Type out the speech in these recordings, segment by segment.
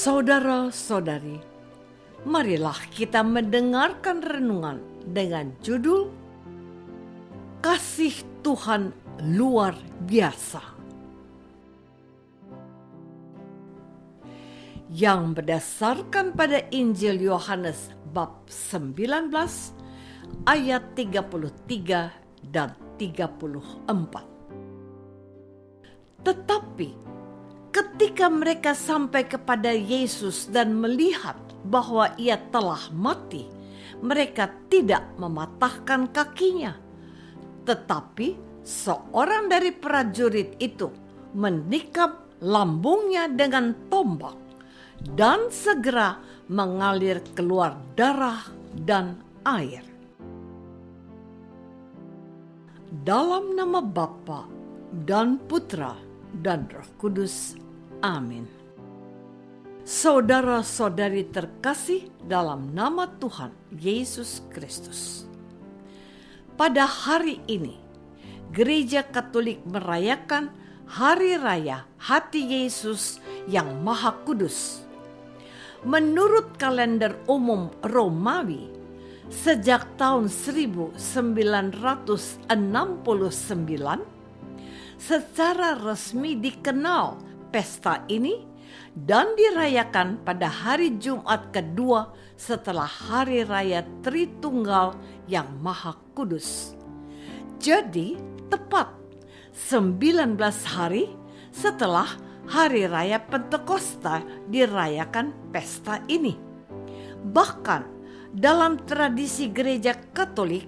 Saudara-saudari, marilah kita mendengarkan renungan dengan judul Kasih Tuhan Luar Biasa, yang berdasarkan pada Injil Yohanes bab 19 ayat 33 dan 34. Tetapi ketika mereka sampai kepada Yesus dan melihat bahwa ia telah mati, mereka tidak mematahkan kakinya. Tetapi seorang dari prajurit itu menikam lambungnya dengan tombak, dan segera mengalir keluar darah dan air. Dalam nama Bapa dan Putra dan Roh Kudus. Amin. Saudara-saudari terkasih dalam nama Tuhan Yesus Kristus. Pada hari ini, Gereja Katolik merayakan Hari Raya Hati Yesus yang Maha Kudus. Menurut kalender umum Romawi, sejak tahun 1969, secara resmi dikenal pesta ini dan dirayakan pada hari Jumat kedua setelah Hari Raya Tritunggal yang Maha Kudus. Jadi tepat 19 hari setelah Hari Raya Pentakosta dirayakan pesta ini. Bahkan dalam tradisi Gereja Katolik,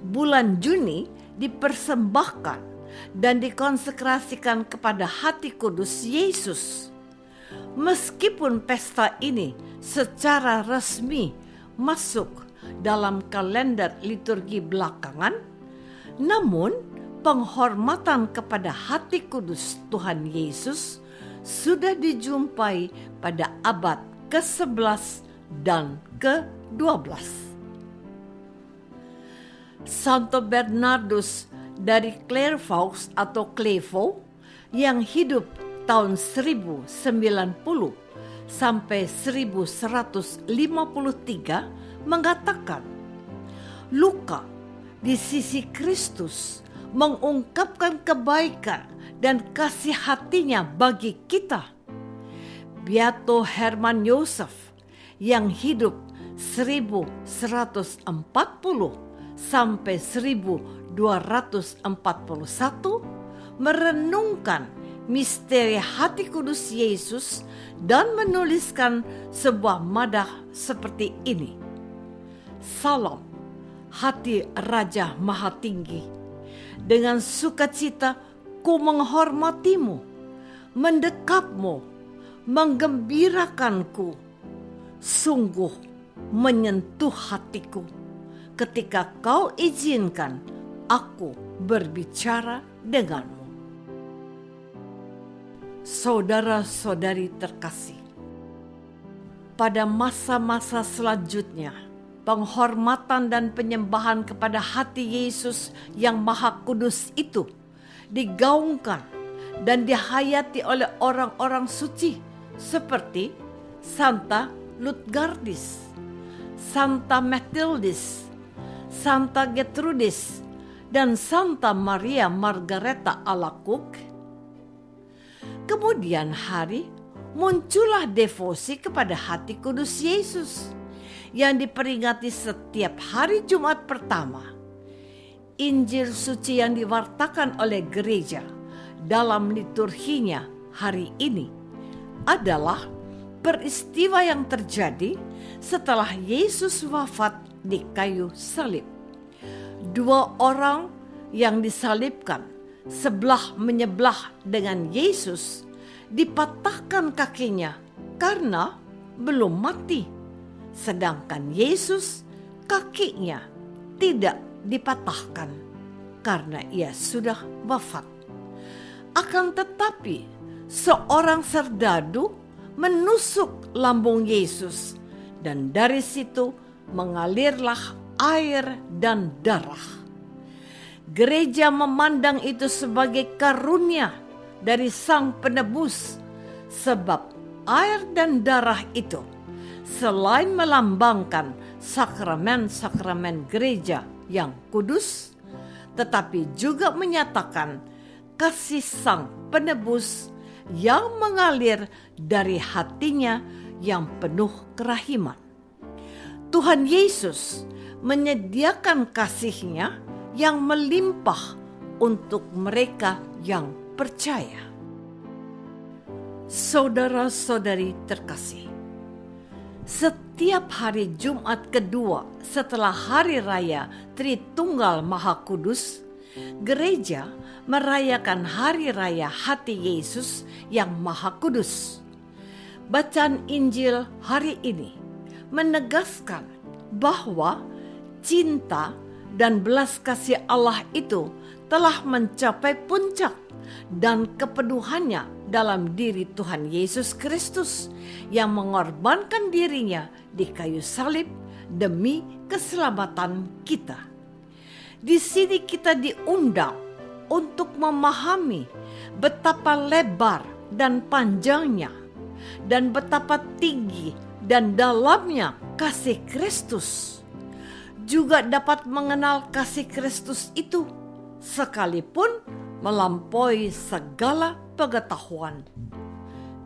bulan Juni dipersembahkan dan dikonsekrasikan kepada Hati Kudus Yesus. Meskipun pesta ini secara resmi masuk dalam kalender liturgi belakangan, namun penghormatan kepada Hati Kudus Tuhan Yesus sudah dijumpai pada abad ke-11 dan ke-12. Santo Bernardus dari Clairvaux atau Clairvaux yang hidup tahun 1090 sampai 1153 mengatakan, luka di sisi Kristus mengungkapkan kebaikan dan kasih hatinya bagi kita. Beato Hermann Joseph yang hidup 1140 sampai 1241 merenungkan misteri Hati Kudus Yesus dan menuliskan sebuah madah seperti ini. Salam, hati Raja Maha Tinggi. Dengan sukacita ku menghormatimu, mendekapmu, menggembirakanku. Sungguh menyentuh hatiku ketika kau izinkan aku berbicara denganmu. Saudara-saudari terkasih, pada masa-masa selanjutnya, penghormatan dan penyembahan kepada Hati Yesus yang Maha Kudus itu digaungkan dan dihayati oleh orang-orang suci seperti Santa Lutgardis, Santa Mathildis, Santa Gertrudis, dan Santa Maria Margareta Alacoque. Kemudian hari muncullah devosi kepada Hati Kudus Yesus yang diperingati setiap hari Jumat pertama. Injil suci yang diwartakan oleh gereja dalam liturginya hari ini adalah peristiwa yang terjadi setelah Yesus wafat di kayu salib. Dua orang yang disalibkan sebelah menyebelah dengan Yesus dipatahkan kakinya karena belum mati, sedangkan Yesus kakinya tidak dipatahkan karena ia sudah wafat. Akan tetapi seorang serdadu menusuk lambung Yesus dan dari situ mengalirlah air dan darah. Gereja memandang itu sebagai karunia dari Sang Penebus, sebab air dan darah itu selain melambangkan sakramen-sakramen gereja yang kudus, tetapi juga menyatakan kasih Sang Penebus yang mengalir dari hatinya yang penuh kerahiman. Tuhan Yesus menyediakan kasih-Nya yang melimpah untuk mereka yang percaya. Saudara-saudari terkasih, setiap hari Jumat kedua setelah Hari Raya Tritunggal Maha Kudus, gereja merayakan Hari Raya Hati Yesus yang Maha Kudus. Bacaan Injil hari ini menegaskan bahwa cinta dan belas kasih Allah itu telah mencapai puncak dan kepenuhannya dalam diri Tuhan Yesus Kristus yang mengorbankan dirinya di kayu salib demi keselamatan kita. Di sini kita diundang untuk memahami betapa lebar dan panjangnya dan betapa tinggi dan dalamnya kasih Kristus. Juga dapat mengenal kasih Kristus itu sekalipun melampaui segala pengetahuan.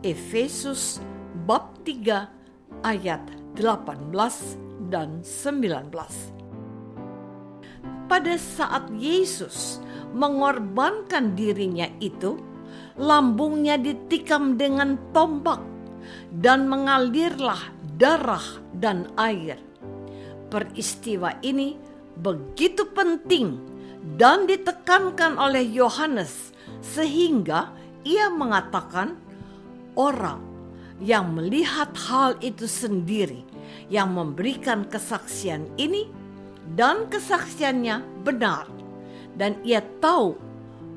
Efesus bab 3 ayat 18 dan 19. Pada saat Yesus mengorbankan dirinya itu, lambungnya ditikam dengan tombak dan mengalirlah darah dan air. Peristiwa ini begitu penting dan ditekankan oleh Yohanes sehingga ia mengatakan orang yang melihat hal itu sendiri yang memberikan kesaksian ini dan kesaksiannya benar, dan ia tahu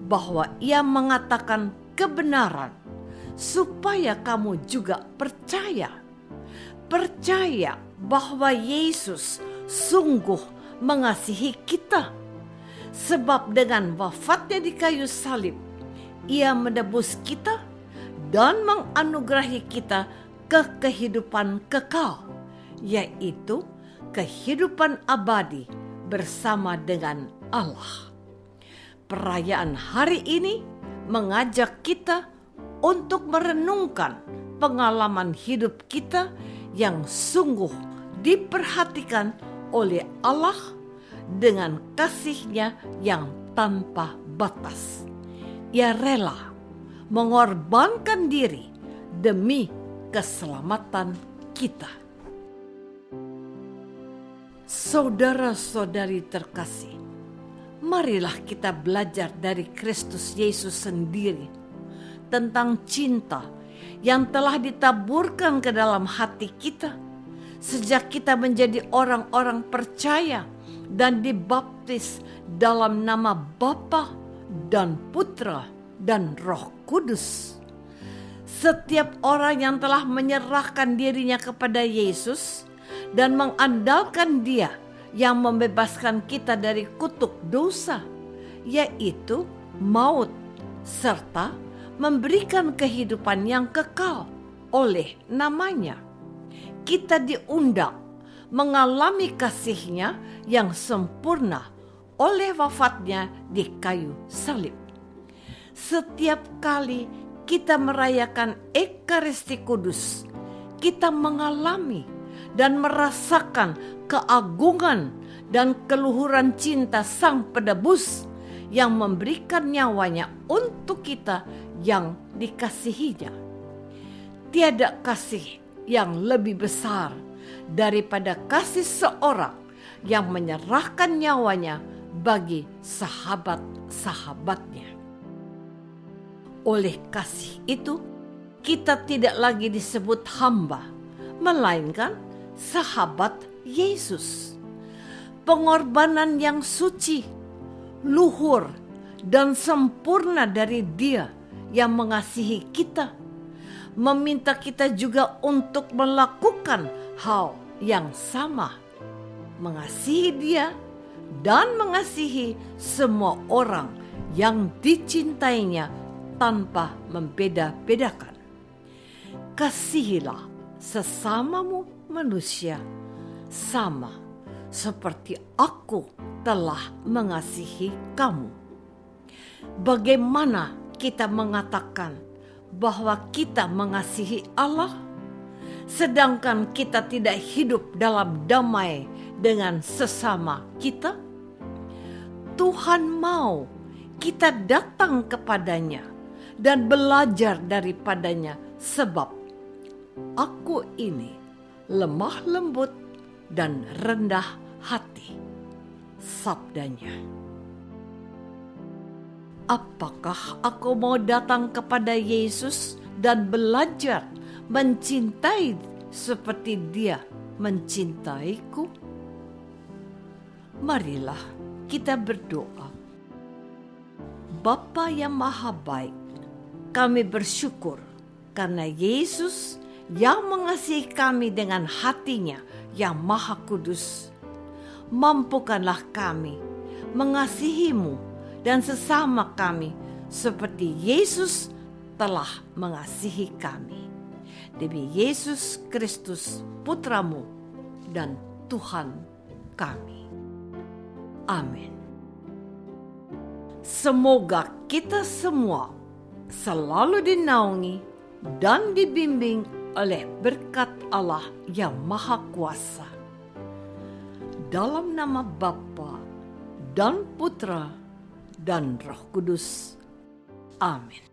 bahwa ia mengatakan kebenaran supaya kamu juga percaya bahwa Yesus sungguh mengasihi kita. Sebab dengan wafatnya di kayu salib, Ia menebus kita dan menganugerahi kita kehidupan kekal, yaitu kehidupan abadi bersama dengan Allah. Perayaan hari ini mengajak kita untuk merenungkan pengalaman hidup kita yang sungguh diperhatikan oleh Allah dengan kasih-Nya yang tanpa batas. Ia rela mengorbankan diri demi keselamatan kita. Saudara-saudari terkasih, marilah kita belajar dari Kristus Yesus sendiri tentang cinta yang telah ditaburkan ke dalam hati kita sejak kita menjadi orang-orang percaya dan dibaptis dalam nama Bapa dan Putra dan Roh Kudus. Setiap orang yang telah menyerahkan dirinya kepada Yesus dan mengandalkan Dia yang membebaskan kita dari kutuk dosa, yaitu maut, serta memberikan kehidupan yang kekal oleh namanya. Kita diundang mengalami kasih-Nya yang sempurna oleh wafatnya di kayu salib. Setiap kali kita merayakan Ekaristi Kudus, kita mengalami dan merasakan keagungan dan keluhuran cinta Sang Penebus yang memberikan nyawanya untuk kita yang dikasihinya. Tiada kasih yang lebih besar daripada kasih seorang yang menyerahkan nyawanya bagi sahabat-sahabatnya. Oleh kasih itu, kita tidak lagi disebut hamba, melainkan sahabat Yesus. Pengorbanan yang suci, luhur, dan sempurna dari Dia yang mengasihi kita, meminta kita juga untuk melakukan hal yang sama, mengasihi Dia dan mengasihi semua orang yang dicintainya tanpa membeda-bedakan. kasihilah sesamamu manusia sama seperti aku telah mengasihi kamu. Bagaimana kita mengatakan bahwa kita mengasihi Allah, sedangkan kita tidak hidup dalam damai dengan sesama kita? Tuhan mau kita datang kepadanya dan belajar daripadanya, sebab aku ini lemah lembut dan rendah hati, sabdanya. Apakah aku mau datang kepada Yesus dan belajar mencintai seperti Dia mencintaiku? Marilah kita berdoa. Bapa yang Maha Baik, kami bersyukur karena Yesus yang mengasihi kami dengan hatinya yang Maha Kudus. Mampukanlah kami mengasihimu dan sesama kami seperti Yesus telah mengasihi kami. Demi Yesus Kristus, Putramu dan Tuhan kami. Amin. Semoga kita semua selalu dinaungi dan dibimbing oleh berkat Allah yang Maha Kuasa. Dalam nama Bapa dan Putra dan Roh Kudus. Amin.